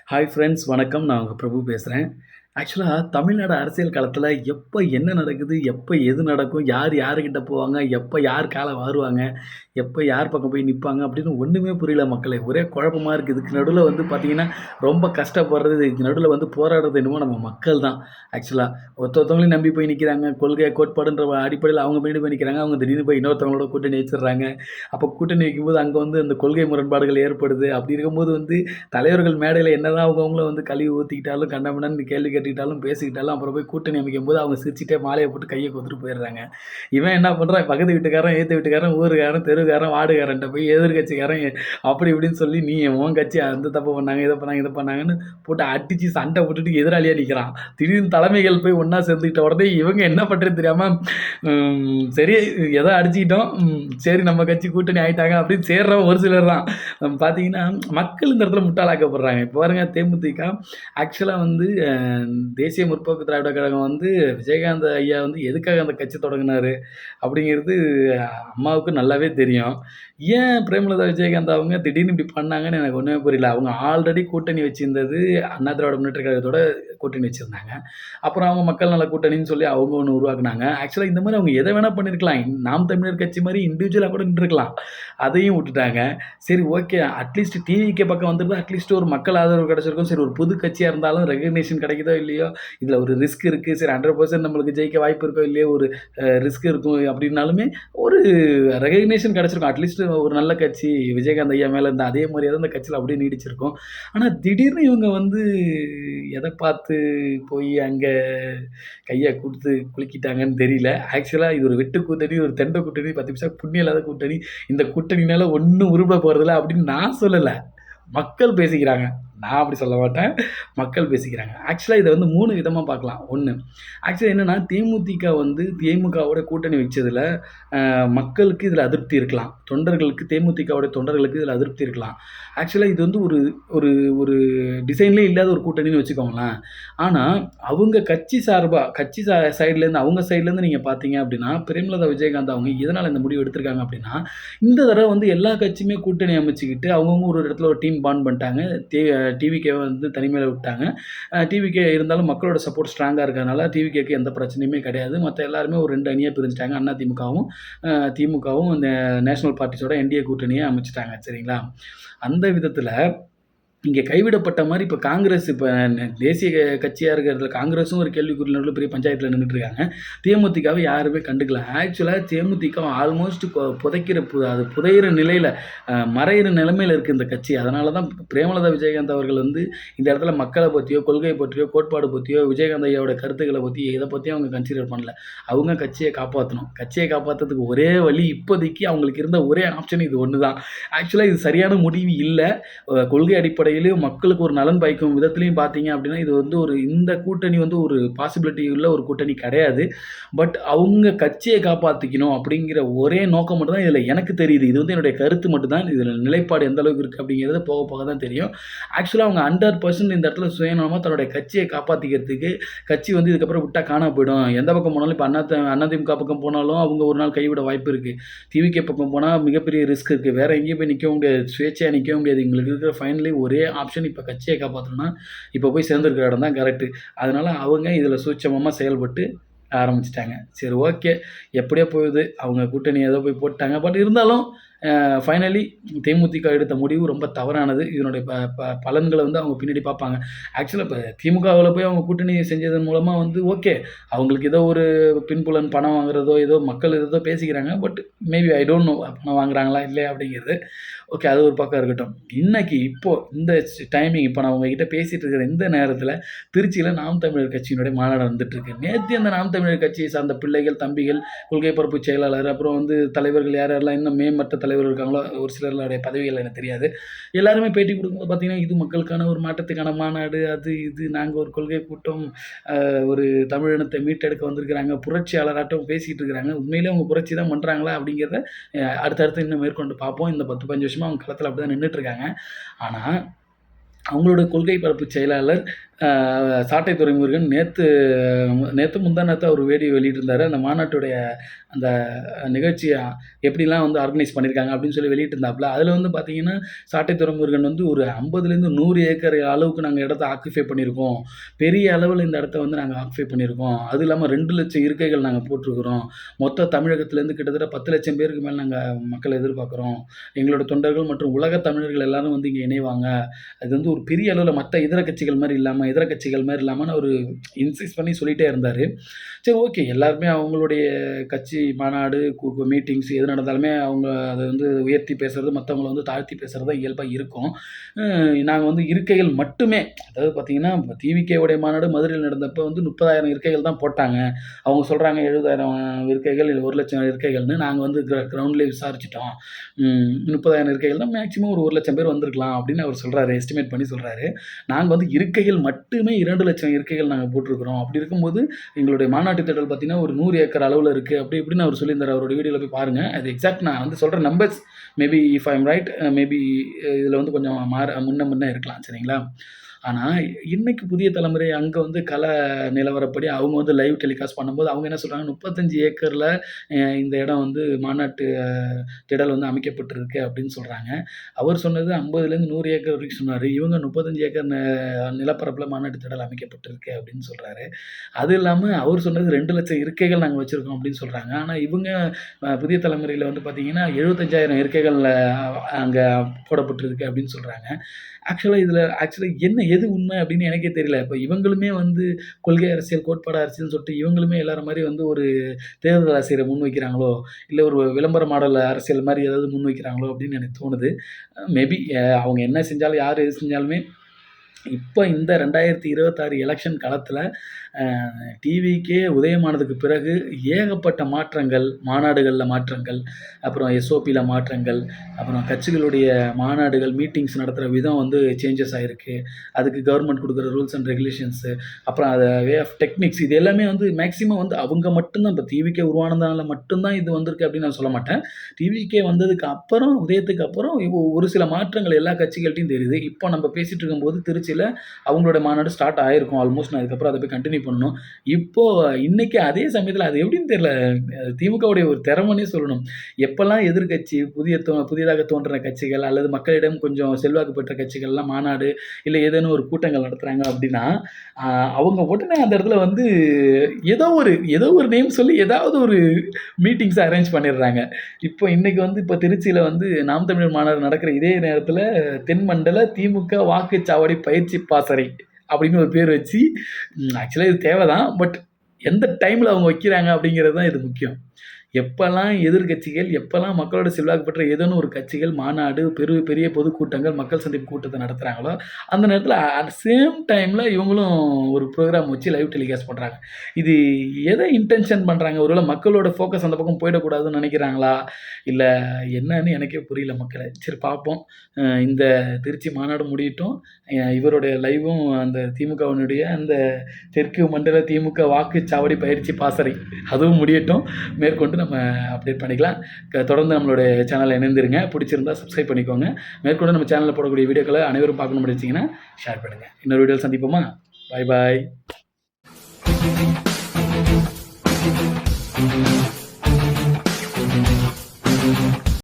Hi friends வணக்கம். நான் உங்க பிரபு பேசுறேன். ஆக்சுவலா தமிழ்நாடு அரசியல் களத்தில எப்ப என்ன நடக்குது? எப்ப எது நடக்கும்? யார் யாருகிட்ட போவாங்க? எப்ப யார் கால வாருவாங்க? எப்ப யார் பக்கம் போய் நிப்பாங்க? அப்படின்னு ஒண்ணுமே புரியல மக்களே. ஒரே குழப்பமா இருக்கு. இதுக்கு நடுவுல வந்து பார்த்தீங்கன்னா, ரொம்ப கஷ்டப்படுறது, இதுக்கு நடுவுல வந்து போராடுறது என்னமோ நம்ம மக்கள் தான். ஆக்சுவலா ஒருத்தவங்களையும் நம்பி போய் நிக்கிறாங்க. கொள்கை, கோட்பாடுன்ற அடிப்படையில அவங்க பின்னாடி போய் நிக்கிறாங்க. அவங்க திடீர்னு போய் இன்னொருத்தவங்களோட கூட்டணி வச்சுடுறாங்க. அப்ப கூட்டணி வைக்கும்போது அங்க வந்து அந்த கொள்கை முரண்பாடுகள் ஏற்படுது. அப்படி இருக்கும்போது வந்து தலைவர்கள் மேடையில என்னதான் அவங்கவங்கள வந்து கழுவி ஊத்திக்கிட்டாலும், கண்டமடன்னு கேள்வி கேட்டுக்கிட்டாலும், பேசிக்கிட்டாலும், அப்புறம் போய் கூட்டணி அமைக்கும்போது அவங்க சிரிச்சுட்டே மாலைய போட்டு கைய கோத்துட்டு போயிடுறாங்க. இவன் என்ன பண்றான், பக்கத்து வீட்டுக்காரன், எதித்த வீட்டுக்காரன், ஊருக்காரன், தெருக்காரன், வார்டுக்காரன்ட்ட போய் எதிர்க்கட்சிக்காரன் அப்படி இப்படின்னு சொல்லி, நீ உன் கட்சி அந்த தப்பு பண்ணாங்க, இத பண்ணாங்க, இத பண்ணாங்கன்னு போட்டு அடிச்சு சண்டை போட்டுட்டு எதிராளியா நிக்கிறான். திடீர்னு தலைமைகள் போய் ஒண்ணா சேர்ந்துக்கிட்ட உடனே இவங்க என்ன பண்றதுன்னு தெரியாம, சரி ஏதோ அடிச்சுக்கிட்டோம். சரி நம்ம கட்சி கூட்டணி ஆயிட்டாங்க அப்படின்னு சேர்றவன் ஒரு சிலர் தான். பார்த்தீங்கன்னா, மக்கள் இந்த இடத்துல முட்டாளாக்கப்படுறாங்க. இப்போ பாருங்க தேமுதிக ஆக்சுவலா வந்து தேசிய முற்போக்கு திராவிட கழகம் வந்து விஜயகாந்த் ஐயா வந்து எதுக்காக அந்த கட்சி தொடங்குனாரு அப்படிங்கிறது அம்மாவுக்கு நல்லாவே தெரியும். ஏன் பிரேமலதா விஜயகாந்த் அவங்க திடீர்னு இப்படி பண்ணாங்கன்னு எனக்கு ஒண்ணுமே புரியல. அவங்க ஆல்ரெடி கூட்டணி வச்சிருந்தது அண்ணா திராவிட முன்னேற்ற கழகத்தோட கூட்டணி வச்சிருந்தாங்க. அப்புறம் அவங்க மக்கள் நல கூட்டணின்னு சொல்லி அவங்க ஒண்ணு உருவாக்குனாங்க. ஆக்சுவலா இந்த மாரி அவங்க எத வேணா பண்ணியிருக்கலாம். நாம் தமிழர் கட்சி மாரி இண்டிவிஜுவலா கூட நின்றுக்கலாம். அதையும் விட்டுட்டாங்க. சரி ஓகே. அட்லீஸ்ட் டிவிகே பக்கம் வந்திருந்தா அட்லீஸ்ட் ஒரு மக்கள் ஆதரவு கிடைச்சிருக்கும். சரி ஒரு புது கட்சியா இருந்தாலும் ரெகக்னிஷன் கிடைக்குதோ இல்லையோ, இதுல ஒரு ரிஸ்க் இருக்கு. சரி 100% நம்மளுக்கு ஜெயிக்க வாய்ப்பு இருக்கோ இல்லையோ, ஒரு ரிஸ்க் இருக்கும் அப்படின்னாலுமே, ஒரு ரெகக்னிஷன் கிடைச்சிருக்கும். அட்லீஸ்ட் ஒரு நல்ல கட்சி விஜயகாந்த் ஐயா மேல இருந்த அதே மரியாதை அந்த கட்சியில அப்படியே நீடிச்சிருக்கும். ஆனா திடீர்னு இவங்க வந்து எத பார்த்து போய் அங்க கைய குடுத்து குலுக்கிட்டாங்கன்னு தெரியல. ஆக்சுவலா இது ஒரு வெட்டு கூட்டணி, ஒரு தெண்ட கூட்டணி, 10 பைசா புண்ணியம் இல்லாத கூட்டணி. இந்த கூட்டணினால ஒண்ணும் உருப்பட போறதில்ல அப்படின்னு நான் சொல்லல. மக்கள் பேசிக்கிறாங்க. நான் அப்படி சொல்ல மாட்டேன். மக்கள் பேசிக்கிறாங்க. ஆக்சுவலா இத வந்து 3 விதமா பார்க்கலாம். 1 ஆக்சுவலா என்னன்னா, தேமுதிக வந்து திமுகவோட கூட்டணி வச்சதுல, மக்களுக்கு இதுல அதிருப்தி இருக்கலாம். தொண்டர்களுக்கு தேமுதிகவோட தொண்டர்களுக்கு இதுல அதிருப்தி இருக்கலாம். ஆக்சுவலா இது வந்து ஒரு ஒரு ஒரு டிசைன்லயே இல்லாத ஒரு கூட்டணின்னு வச்சுக்கோங்களேன். ஆனா, அவங்க கட்சி சார்பா, கட்சி சைட்லேருந்து அவங்க சைட்லேருந்து நீங்க பார்த்தீங்க அப்படின்னா, பிரேமலதா விஜயகாந்த் அவங்க எதனால இந்த முடிவு எடுத்திருக்காங்க அப்படின்னா, இந்த தடவ வந்து எல்லா கட்சியுமே கூட்டணி அமைச்சுக்கிட்டு, அவங்கவங்க ஒரு இடத்துல ஒரு டீம் ஃபார்ம் பண்ணிட்டாங்க. டிவிகேவ வந்து தனிமையில விட்டாங்க. டிவிகே இருந்தாலும் மக்களோட சப்போர்ட் ஸ்ட்ராங்கா இருக்கிறதுனால, டிவிகேக்கு எந்த பிரச்சனையுமே கிடையாது. மத்த எல்லாருமே ஒரு 2 அணியா பிரிஞ்சுட்டாங்க. அதிமுகவும், திமுகவும் இந்த நேஷனல் பார்ட்டிஸோட என்டிஏ கூட்டணிய அமைச்சுட்டாங்க. சரிங்களா? அந்த விதத்தில இங்க கைவிடப்பட்ட மாரி இப்ப காங்கிரஸ் இப்ப தேசிய கட்சியா இருக்கிறதுல காங்கிரஸும் ஒரு கேள்விக்குறி நடுவுல பெரிய பஞ்சாயத்துல நின்னுட்டு இருக்காங்க. தேமுதிகவ யாருமே கண்டுக்கல. ஆக்சுவலா தேமுதிக ஆல்மோஸ்ட் புதைக்கிற அது புதையிற நிலையில மறையிற நிலைமையில இருக்கு இந்த கட்சி. அதனால தான் பிரேமலதா விஜயகாந்த் அவர்கள் வந்து இந்த இடத்துல மக்கள பத்தியோ, கொள்கைய பற்றியோ, கோட்பாடு பத்தியோ, விஜயகாந்த் ஐயாவோட கருத்துக்கள பத்தி எத பத்தியும் அவங்க கன்சிடர் பண்ணல. அவங்க கட்சிய காப்பாத்தணும். கட்சிய காப்பாத்துறதுக்கு ஒரே வழி இப்போதைக்கு அவங்களுக்கு இருந்த ஒரே ஆப்ஷன் இது ஒண்ணு தான். ஆக்சுவலா இது சரியான முடிவு இல்ல. கொள்கை அடிப்படையிலும் மக்களுக்கு ஒரு நலன் பயக்கும் விதத்திலயும் பார்த்தீங்க அப்படின்னா, இது வந்து இந்த கூட்டணி வந்து ஒரு பாசிபிலிட்டி உள்ள ஒரு கூட்டணி கிடையாது. பட் அவங்க கட்சிய காப்பாத்திக்கணும் அப்படிங்கிற ஒரே நோக்கம் மட்டும் தான் இதுல எனக்கு தெரியுது. இது வந்து என்னுடைய கருத்து மட்டும் தான். இதுல நிலைப்பாடு எந்த அளவுக்கு இருக்கு அப்படிங்கிறது போக போக தான் தெரியும். ஆக்சுவலா அவங்க 100% இந்த இடத்துல சுயநலமா தன்னுடைய கட்சிய காப்பாத்திக்கிறதுக்கு, கட்சி வந்து இதுக்கப்புறம் விட்டா காணாம போயிடும். எந்த பக்கம் போனாலும் இப்ப அதிமுக பக்கம் போனாலும் அவங்க ஒரு நாள் கைவிட வாய்ப்பு இருக்கு. டிவிகே பக்கம் போனா மிகப்பெரிய ரிஸ்க் இருக்கு. வேற எங்கேயும் போய் நிக்கவும் முடியாது. சுயேட்சையா நிக்கவும் முடியாது. எங்களுக்கு இருக்கிற ஃபைனலி ஒரே ஆப்ஷன் இப்ப கட்சிய காப்பாத்தணும்னா, இப்ப போய் சேர்ந்திருக்கிற இடம் தான் கரெக்ட். அதனால அவங்க இதுல சூட்சமமா செயல்பட்டு ஆரம்பிச்சுட்டாங்க. சரி ஓகே. எப்படியோ போகுது. அவங்க கூட்டணி ஏதோ போய் போட்டாங்க. பட் இருந்தாலும் ஃபைனலி தேமுதிக எடுத்த முடிவு ரொம்ப தவறானது. இதனுடைய ப ப பலன்கள வந்து அவங்க பின்னாடி பார்ப்பாங்க. ஆக்சுவலா இப்ப திமுகவுல போய் அவங்க கூட்டணி செஞ்சதன் மூலமா வந்து ஓகே. அவங்களுக்கு ஏதோ ஒரு பின்புலன் பணம் வாங்குறதோ, ஏதோ மக்கள் ஏதோ பேசிக்கிறாங்க. But maybe I don't know பணம் வாங்குறாங்களா? இல்லையா? அப்படிங்கிறது. ஓகே. அது ஒரு பக்கம் இருக்கட்டும். இன்னைக்கு இப்போ இந்த டைமிங் இப்ப நான் உங்ககிட்ட பேசிட்டு இருக்கிற இந்த நேரத்தில திருச்சியில நாம் தமிழர் கட்சியினுடைய மாநாடு நடந்துட்டு இருக்கு. நேத்து அந்த நாம் தமிழர் கட்சியை சார்ந்த பிள்ளைகள், தம்பிகள், கொள்கை பரப்பு செயலாளர், அப்புறம் வந்து தலைவர்கள் யார் யாரெல்லாம் இன்னும் மேம்பட்ட தலைவர்கள் இருக்காங்களோ, ஒரு சிலருடைய பதவிகள் எனக்கு தெரியாது. எல்லாருமே பேட்டி குடுக்கும்போது பார்த்தீங்கன்னா, இது மக்களுக்கான ஒரு மாற்றத்துக்கான மாநாடு, அது இது நாங்க ஒரு கொள்கை கூட்டம், ஒரு தமிழினத்தை மீட்டெடுக்க வந்திருக்கிறாங்க. புரட்சியாளராட்டம் பேசிட்டு இருக்கிறாங்க. உண்மையிலேயே அவங்க புரட்சி தான் பண்றாங்களா? அப்படிங்கிறத அடுத்தடுத்து இன்னும் மேற்கொண்டு பார்ப்போம். இந்த 10, 15 வருஷமா அவங்க களத்தில அப்படிதான் நின்னுட்டு இருக்காங்க. ஆனா அவங்களோட கொள்கை பரப்பு செயலாளர் சாட்டை துரைமுருகன் நேத்து முந்தா நேத்து ஒரு வீடியோ வெளியிட்டிருந்தாரு. அந்த மாநாட்டுடைய அந்த நிகழ்ச்சிய எப்படிலாம் வந்து ஆர்கனைஸ் பண்ணியிருக்காங்க அப்படின்னு சொல்லி வெளியிட்டிருந்தாப்புல. அதில வந்து பார்த்தீங்கன்னா, சாட்டை துரைமுருகன் வந்து ஒரு 50லேருந்து 100 ஏக்கர் அளவுக்கு நாங்க இடத்த ஆக்குபை பண்ணியிருக்கோம். பெரிய அளவுல இந்த இடத்த வந்து நாங்க ஆக்குபை பண்ணியிருக்கோம். அது இல்லாம 2,00,000 இருக்கைகள் நாங்க போட்டிருக்கிறோம். மொத்த தமிழகத்திலேருந்து கிட்டத்தட்ட 10,00,000 பேருக்கு மேல நாங்க மக்கள எதிர்பார்க்குறோம். எங்களோட தொண்டர்கள் மற்றும் உலக தமிழர்கள் எல்லாரும் வந்து இங்க இணைவாங்க. அது வந்து ஒரு பெரிய அளவுல மத்த இதர கட்சிகள் மாரி இல்லாம, இதர கட்சிகள் மாரி இல்லாமன்னு அவரு இன்சிஸ்ட் பண்ணி சொல்லிட்டே இருந்தாரு. சரி, ஓகே. எல்லாருமே அவங்களுடைய கட்சி மாநாடு, மீட்டிங்ஸ் எது நடந்தாலுமே அவங்க அத வந்து உயர்த்தி பேசுறது, மத்தவங்கள வந்து தாழ்த்தி பேசுறது தான் இயல்பா இருக்கும். நாங்க வந்து இருக்கைகள் மட்டுமே, அதாவது பார்த்தீங்கன்னா, டிவிகேவுடைய மாநாடு மதுரையில நடந்தப்ப வந்து 30,000 இருக்கைகள் தான் போட்டாங்க. அவங்க சொல்றாங்க 70,000 இருக்கைகள், 1,00,000 இருக்கைகள்னு. நாங்க வந்து கிரவுண்ட்லயே விசாரிச்சுட்டோம். 30,000 இருக்கைகள் தான் மேக்ஸிமம் ஒரு 1,00,000 பேர் வந்திருக்கலாம் அப்படின்னு அவர் சொல்றாரு. எஸ்டிமேட் பண்ணி சொல்றாரு. நாங்க வந்து இருக்கைகள் மட்டுமே 2,00,000 இருக்கைகள் நாங்க போட்டிருக்கிறோம். அப்படி இருக்கும்போது எங்களுடைய மாநாட்டு திடல் பார்த்தீங்கன்னா, ஒரு 100 ஏக்கர் அளவுல இருக்கு. அப்படி இப்படின்னு அவர் சொல்லியிருந்தாரு. அவரோட வீடியோல போய் பாருங்க. அது எக்ஸாக்ட் நான் வந்து சொல்ற numbers maybe if I am right, maybe இதுல வந்து கொஞ்சம் முன்ன முன்ன இருக்கலாம். சரிங்களா? ஆனா, இன்னைக்கு புதிய தலைமுறை அங்க வந்து நிலவரப்படி அவங்க வந்து லைவ் டெலிகாஸ்ட் பண்ணும்போது, அவங்க என்ன சொல்றாங்க, 35 ஏக்கர்ல இந்த இடம் வந்து மாநாட்டு திடல் வந்து அமைக்கப்பட்டிருக்கு அப்படின்னு சொல்றாங்க. அவர் சொன்னது 50லேருந்து 100 ஏக்கர் வரைக்கும் சொன்னாரு. இவங்க 35 ஏக்கர் நிலப்பரப்புல மாநாட்டு திடல் அமைக்கப்பட்டிருக்கு அப்படின்னு சொல்றாரு. அது இல்லாம அவர் சொன்னது 2,00,000 இருக்கைகள் நாங்க வச்சிருக்கோம் அப்படின்னு சொல்றாங்க. ஆனா இவங்க புதிய தலைமுறையில வந்து பார்த்தீங்கன்னா, 75,000 இருக்கைகள் அங்க போடப்பட்டிருக்கு அப்படின்னு சொல்றாங்க. ஆக்சுவலா எது உண்மை அப்படின்னு எனக்கே தெரியல. இப்ப இவங்களுமே வந்து கொள்கை அரசியல், கோட்பாடு அரசியல்னு சொல்லிட்டு இவங்களுமே எல்லார மாரி வந்து ஒரு தேர்தல் அரசியல முன்வைக்கிறாங்களோ! இல்ல ஒரு விளம்பர மாடல் அரசியல் மாரி ஏதாவது முன்வைக்கிறாங்களோ! அப்படின்னு எனக்கு தோணுது. மேபி அவங்க என்ன செஞ்சாலும், யார் எது செஞ்சாலுமே இப்ப இந்த 2026 எலக்ஷன் காலத்துல டிவிக்கே உதயமானதுக்கு பிறகு ஏகப்பட்ட மாற்றங்கள், மாநாடுகள்ல மாற்றங்கள், அப்புறம் எஸ்ஓபில மாற்றங்கள், அப்புறம் கட்சிகளுடைய மாநாடுகள், மீட்டிங்ஸ் நடத்துற விதம் வந்து சேஞ்சஸ் ஆயிருக்கு. அதுக்கு கவர்மெண்ட் குடுக்குற ரூல்ஸ் அண்ட் ரெகுலேஷன்ஸு, அப்புறம் வே ஆஃப் டெக்னிக்ஸ் இது எல்லாமே வந்து மேக்ஸிமம் வந்து அவங்க மட்டும் தான், இப்ப டிவிக்கே உருவானதுனால மட்டும் தான் இது வந்திருக்கு அப்படின்னு நான் சொல்ல மாட்டேன். டிவிக்கே வந்ததுக்கு அப்புறம், உதயத்துக்கு அப்புறம் ஒரு சில மாற்றங்கள் எல்லா கட்சிகள்ட்டயும் தெரியுது. இப்போ நம்ம பேசிட்டு இருக்கும்போது திருச்சியில அவங்களோட மாநாடு ஸ்டார்ட் ஆயிருக்கும். ஆல்மோஸ்ட் நான் இதுக்கப்புறம் அத போய் கன்டின்யூ பண்ணணும். இப்போ இன்னைக்கு அதே சமயத்துல அது எப்படின்னு தெரியல. திமுகவுடைய ஒரு திறமைன்னே சொல்லணும். எப்பல்லாம் எதிர்க்கட்சி புதியதாக தோன்றுன கட்சிகள் அல்லது மக்களிடம் கொஞ்சம் செல்வாக்கு பெற்ற கட்சிகள்லாம் மாநாடு, இல்ல ஏதேனும் ஒரு கூட்டங்கள் நடத்துறாங்க அப்படின்னா, அ அவங்க உடனே அந்த இடத்துல வந்து ஏதோ ஒரு நேம் சொல்லி ஏதாவது ஒரு மீட்டிங்ஸ அரேஞ்ச் பண்ணிடுறாங்க. இப்ப திருச்சியில வந்து நாம் தமிழர் மாநாடு நடக்கிற இதே நேரத்துல தென்மண்டல திமுக வாக்குச்சாவடி பயிற்சி பாசறை அப்படின்னு ஒரு பேர் வச்சு, ஆக்சுவலா இது தேவைதான். பட் எந்த டைம்ல அவங்க வைக்கிறாங்க அப்படிங்கிறது தான் இது முக்கியம். எப்பல்லாம் எதிர்க்கட்சிகள், எப்பல்லாம் மக்களோட செல்வாக்கு பெற்ற ஏதேனும் ஒரு கட்சிகள் மாநாடு, பெரிய பொதுக்கூட்டங்கள், மக்கள் சந்திப்பு கூட்டத்த நடத்துறாங்களோ, அந்த நேரத்துல அட் சேம் டைம்ல இவங்களும் ஒரு ப்ரோகிராம் வச்சு லைவ் டெலிகாஸ்ட் பண்றாங்க. இது எத இன்டென்ஷன் பண்றாங்க? ஒருவேள மக்களோட ஃபோக்கஸ் அந்த பக்கம் போயிடக்கூடாதுன்னு நெனைக்கிறாங்களா? இல்ல என்னன்னு எனக்கே புரியல மக்களே. சரி பார்ப்போம். இந்த திருச்சி மாநாடு முடியட்டும். இவருடைய லைவும் அந்த திமுகவினுடைய அந்த தெற்கு மண்டல திமுக வாக்குச்சாவடி பயிற்சி பாசறை அதுவும் முடியட்டும். மேற்கொண்டு நம்ம அப்டேட் பண்ணிக்கலாம். தொடர்ந்து நம்மளுடைய சேனல்ல இணைந்திருங்க. பிடிச்சிருந்தா சப்ஸ்கிரைப் பண்ணிக்கோங்க. மேற்கொண்டு நம்ம சேனல்ல போடக்கூடிய வீடியோக்கள அனைவரும் பார்க்கணும்னு நெனச்சீங்கன்னா, ஷேர் பண்ணுங்க. இன்னொரு வீடியோல சந்திப்போமா? பாய் பாய்.